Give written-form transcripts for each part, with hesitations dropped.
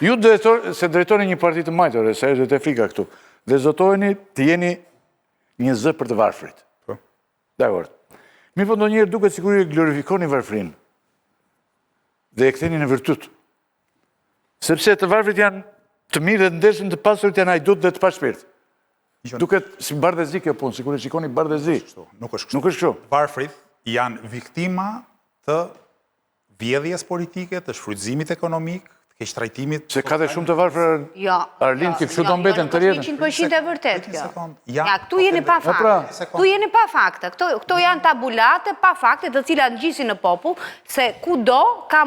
Ju se drejtoni një parti të majtore, se është dhe frika këtu, dhe zotojni të jeni një zë për të varfrit. Dakor. Mi po ndonjëherë duket sikur ju glorifikoni varfrin dhe e ktheni në virtut. Sepse të varfrit janë të mirë dhe të ndershëm, të pasurit janë ajdut dhe të pashpirt. Duket si bardhëzi kjo punë, sikur e shikoni bardhëzi. Nuk është kështu. Varfrit janë viktima të vjedhjes politike, të shfrytëzimit ekonomik, të keqtrajtimit. Se ka dhe shumë të varfër Arlind që kështu do mbeten të rjetën. 100% e vërtet kjo. Ja, këtu jeni pa fakte. Këtu jeni pa fakte. Këto janë tabulate pa fakte të cilat ngjisin në popull, se kudo ka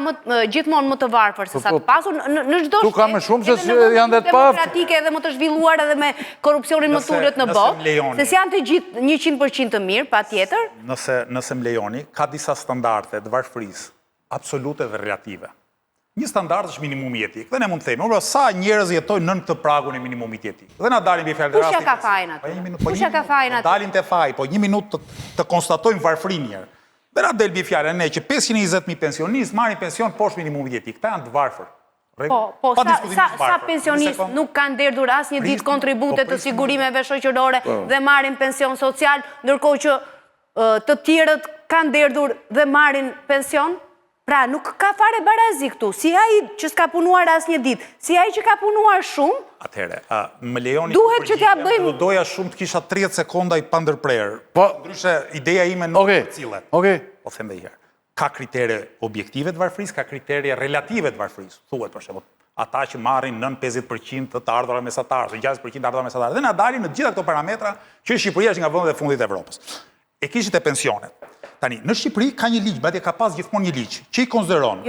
gjithmonë më të varfër se sa të pasur në çdo shtet. Tu ka më shumë se janë dhe të paftë. Demokratike edhe më të zhvilluar edhe me korrupsionin më të ulët në botë. Se janë të gjithë 100% të mirë, patjetër. Nëse më lejoni, ka disa standarde të varfërisë absolute dhe relative. Një standard është minimumi jetik. Dhe ne mund të themi, sa njerëz jetojnë nën këtë pragun e minimumit jetik. Dhe na dalin mbi fjalë të rastit. Kush ja ka fajin atë? Kush ja ka fajin atë? Dalin te faji, po një minutë të konstatojmë varfërinë njerë. Dhe na del mbi fjalën ne që 520.000 pensionistë marrin pension poshtë minimumit jetik. Këta janë të varfër. Po, sa pensionistë nuk kanë derdhur asnjë ditë kontribute të sigurimeve shoqërore dhe marrin pension social, ndërkohë që të tjerët kanë derdhur dhe marrin pension? Pra, nuk ka fare barazi këtu. Si ai që s'ka punuar asnjë ditë, si ai që ka punuar shumë. Atëherë, më lejoni duhet që t'ja bëjmë. Doja shumë të kisha 30 sekonda i pandërprerë. Po, ndryshe ideja ime nuk përcillet. Po them edhe një herë. Ka kritere objektive të varfërisë, ka kritere relative të varfërisë. Thuhet për shembull, ata që marrin nën 50% të ardhurave mesatare, 60% të ardhurave mesatare. Dhe na dalin në gjitha këto parametra që Shqipëria është nga vendet e fundit të Evropës. E kishit e pensionet. Tani, në Shqipëri ka një ligj, madje ka pas gjithmonë një ligj, që i konsideron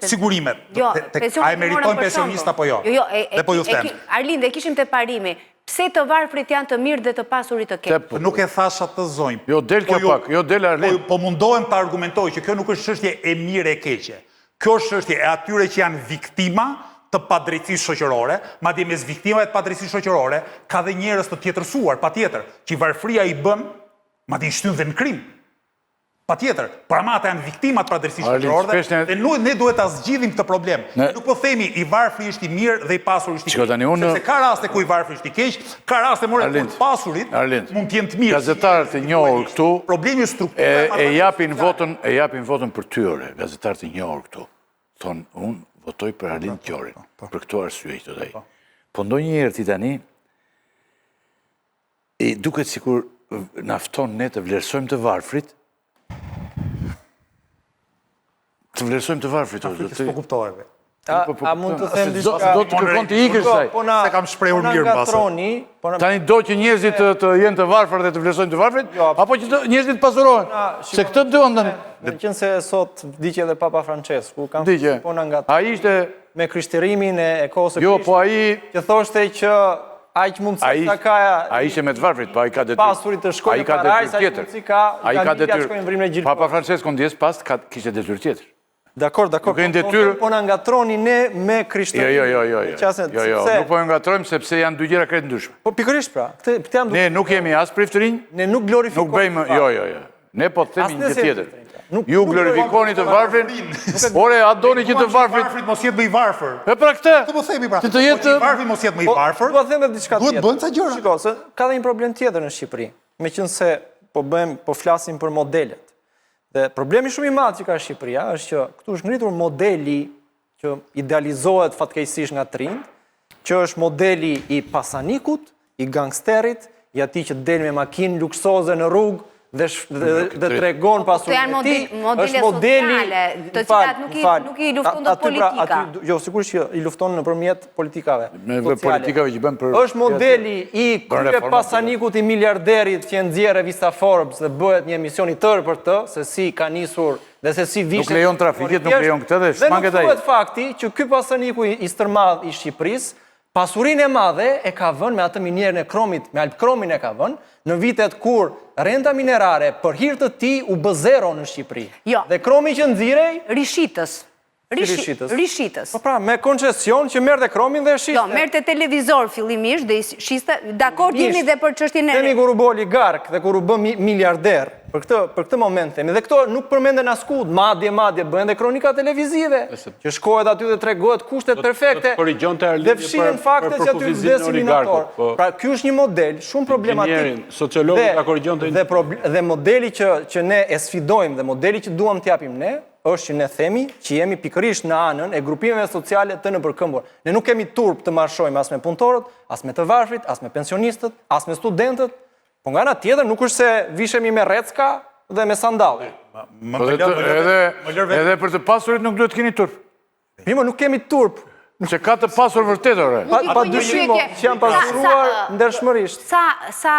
sigurimet, a e meritojnë pensionista apo jo. Dhe po ju them. Arlind, e kishim te parimi, pse të varfrit janë të mirë dhe të pasurit të keq? Nuk e thash atë zonjë. Jo del kjo pak, jo del Arlind. Po mundohem të argumentoj që kjo nuk është çështje e mirë e keqe. Kjo është çështje e atyre që janë viktima të padrejtisë shoqërore, madje mes viktimave të padrejtisë shoqërore ka dhe njerëz të tjetërsuar, patjetër, që varfëria i bën, madje i shtyn dhe në krim. Patjetër, pra ata janë viktimat padrejtisë shoqërore dhe ne duhet ta zgjidhim këtë problem. Nuk po themi i varfri është i mirë dhe i pasuri është i keq. Sepse ka raste ku i varfri është i keq, ka raste ku i pasurit mund të jenë të mirë. Gazetarët e njohur këtu problemi strukturor e japin votën për tyre. Gazetarët e njohur këtu thonë, unë votoj për Arlind Qjorin, për këto arsye që ai. Po ndonjëherë ti tani i duket sikur na fton ne të vlerësojmë të varfrit. Të vlerësojmë të varfrit, o zotë. Po kuptoheve. A mund të them diçka? Do të kërkon të ikësh saj. Se kam shprehur mirë mbase. Tani do që njerëzit të jenë të varfër dhe të vlerësojnë të varfrit, apo që njerëzit pasurohen? Se këtë duan. Meqense sot vdiqe edhe Papa Francesku, kam po na ngatron. Ai ishte me krishtërimin e kohës së Jo, po ai që thoshte që aq mundësi sa ka ai ishte me të varfrit, po ai ka detyrë. Pasurit të shkojnë para, sa mundësi ka. Ai ka detyrë. Papa Francesku ndjes pas kishte detyrë tjetër. Dakor. Po na ngatroni ne me krishtërimin. Jo, nuk po ngatrojmë sepse janë dy gjëra krejt ndryshme. Po pikërisht pra. Ne nuk jemi as priftërinj, ne nuk glorifikojmë. Nuk bëjmë, jo. Ne po themi një tjetër. Ju glorifikoni të varfrin, ore, a doni që të varfrit mos jetë më i varfër. E pra këtë. Të po themi pra. Të jetë varfri mos jetë më i varfër. Do të them edhe diçka tjetër. Duhet bën ca gjëra. Shiko, se ka dhe një problem tjetër në Shqipëri. Meqense po flasim për modelet. Dhe problemi shumë i madh që ka Shqipëria është që këtu është ngritur modeli që idealizohet fatkeqësisht nga trind, që është modeli i pasanikut, i gangsterit, i atij që del me makinë luksoze në rrugë dhe tregon pasurinë e tij. Është modeli të cilat nuk i lufton dot politika. Jo, sigurisht që i lufton nëpërmjet politikave. Me politikave që bën për. Është modeli i krye pasanikut i miliarderit që nxjerr revista Forbes dhe bëhet një emision i tërë për të, se si ka nisur dhe se si vishte. Nuk lejon trafikit, nuk lejon këtë dhe shmanget ai. Dhe nuk thuhet fakti që ky pasaniku i stërmadh i Shqipërisë pasurinë e madhe e ka vënë me atë minierën e kromit, me Alpkromin e ka vënë, në vitet kur renta minerare për hir të tij u bë zero në Shqipëri. Dhe kromi që nxirrej rishitës. Po pra, me koncesion që merrte kromin dhe shiste. Jo, merrte televizor fillimisht dhe shiste, dakord jemi dhe për çështjen e. Tani kur u bë oligark dhe kur u bë miliarder, për këtë moment themi, dhe këto nuk përmenden askud, madje bëhen dhe kronika televizive, që shkohet aty dhe tregohet kushtet perfekte, dhe fshihen fakte që aty vdesin minator. Pra, ky është një model shumë problematik. Dhe modeli që ne e sfidojmë, dhe modeli që duam t'japim ne, është që ne themi që jemi pikërisht në anën e grupimeve sociale të nëpërkëmbur. Ne nuk kemi turp të marshojmë as me punëtorët, as me të varfrit, as me pensionistët, as me studentët, po nga ana tjetër nuk është se vishemi me recka dhe me sandalle. Edhe për të pasurit nuk duhet keni turp. Nuk kemi turp. Që ka të pasur vërtet, ore. Pa dyshimo që janë pasuruar ndershmërisht. Sa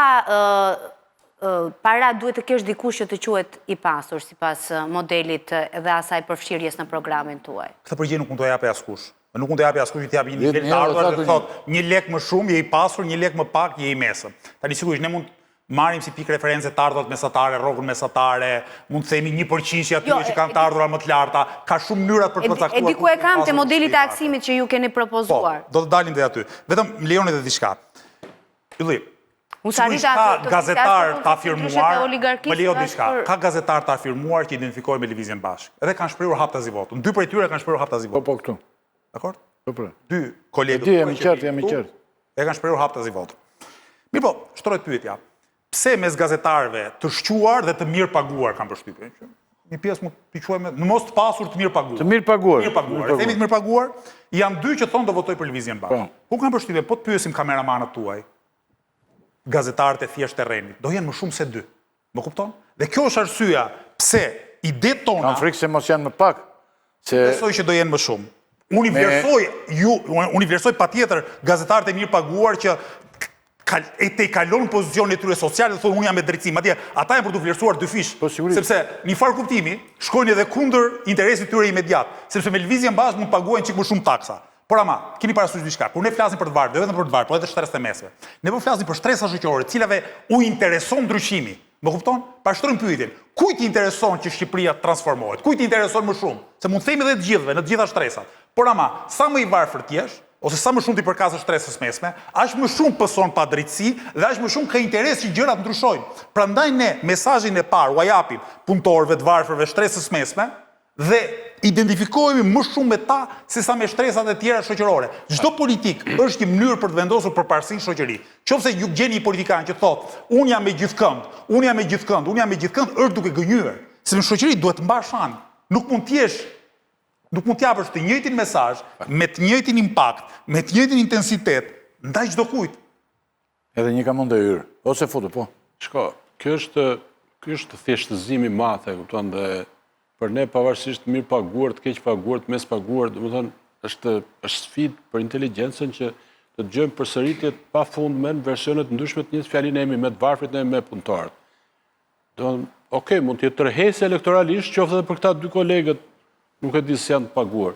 para duhet të kesh dikush që të quhet i pasur sipas modelit dhe asaj përfshirjes në programin tuaj? Këtë përgjigje nuk mund t'u japë askush. Nuk mund të japi askush që t'japi një nivel të ardhur dhe thotë 1 lek më shumë je i pasur, 1 lek më pak je i mesëm. Tani sigurisht ne mund marrim si pikë referencë të ardhurat mesatare, rrogën mesatare, mund të themi 1% atyre që kanë të ardhurat më të larta, ka shumë mënyra për të përcaktuar. E di ku e kam te modeli i taksimit që ju keni propozuar. Po, do të dalim deri aty. Vetëm më lejoni edhe diçka. Ylli. Ka gazetar të afirmuar, më lejo diçka, ka gazetar të afirmuar që identifikohen me Lëvizjen Bashkë. Edhe kanë shprehur hap të votë. 2 prej tyre kanë shprehur hap të votë. Po këtu. Dakor? Po. 2 kolegët. Jam i qartë. E kanë shprehur hap të votë. Mirë po, shtrohet pyetja. Pse mes gazetarëve të shquar dhe të mirë paguar kanë përshtypjen? Një pjesë mund t'i quajmë në mos të pasur të mirë paguar. Të mirë paguar. Themi të mirë paguar, janë 2 që thonë do votoj për Lëvizjen Bashkë. Ku kanë përshtypjen? Po të pyesim kameramanët tuaj, gazetarët e thjesht terrenit, do jenë më shumë se 2. Më kupton? Dhe kjo është arsyeja pse idetë tona kanë frikë se mos janë më pak. Besoj që do jenë më shumë. Unë i vlerësoj patjetër gazetarët e mirë paguar që te i kalon pozicionin e tyre sociale dhe thonë unë jam me drejtësi. Madje ata janë për të vlerësuar 2 fish. Sepse një farë kuptimi shkojnë edhe kundër interesit tyre imediat. Sepse me Lëvizjen Bashkë mund paguajnë çik më shumë taksa. Por ama, keni parasysh diçka. Kur ne flasim për të varfër, vetëm për të varfër, po edhe shtresat e mesme. Ne po flasim për shtresa shoqërore, të cilave u intereson ndryshimi. Më kupton? Pashtrojmë pyetjen. Kujt i intereson që Shqipëria transformohet? Kujt i intereson më shumë? Se mund të themi edhe të gjithëve, në të gjitha shtresat. Por ama, sa më i varfër ti je, ose sa më shumë ti përkasësh stresës mesme, aq më shumë pëson pa drejtësi dhe aq më shumë ka interes që gjërat ndryshojnë. Prandaj ne mesazhin e parë u japim punëtorëve të varfërve shtresës mesme dhe identifikohemi më shumë me ta se sa me shtresat e tjera shoqërore. Çdo politik është një mënyrë për të vendosur përparësinë shoqëri. Qofse ju gjeni një politikan që thotë, unë jam me gjithkënd, unë jam me gjithkënd, unë jam me gjithkënd, është duke gënjur. Se në shoqëri duhet të mbash anë. Nuk mund t'japësh të njëjtin mesazh, me të njëjtin impakt, me të njëjtin intensitet, ndaj çdo kujt. Edhe një ka mund të hyrë, ose foto, po. Shko, kjo është thjeshtëzim i madh, e kupton, dhe për ne pavarësisht të mirë paguar, të keq paguar, të mes paguar, domethënë është sfidë për inteligjencën që të dëgjojmë përsëritjet pafundme në versione të ndryshme të njëjtës fjalinë emi me të varfrit e me punëtorët. Domethënë, okay, mund të jetë tërheqëse elektoralisht, qoftë edhe për këta 2 kolegët, nuk e di se janë të paguar.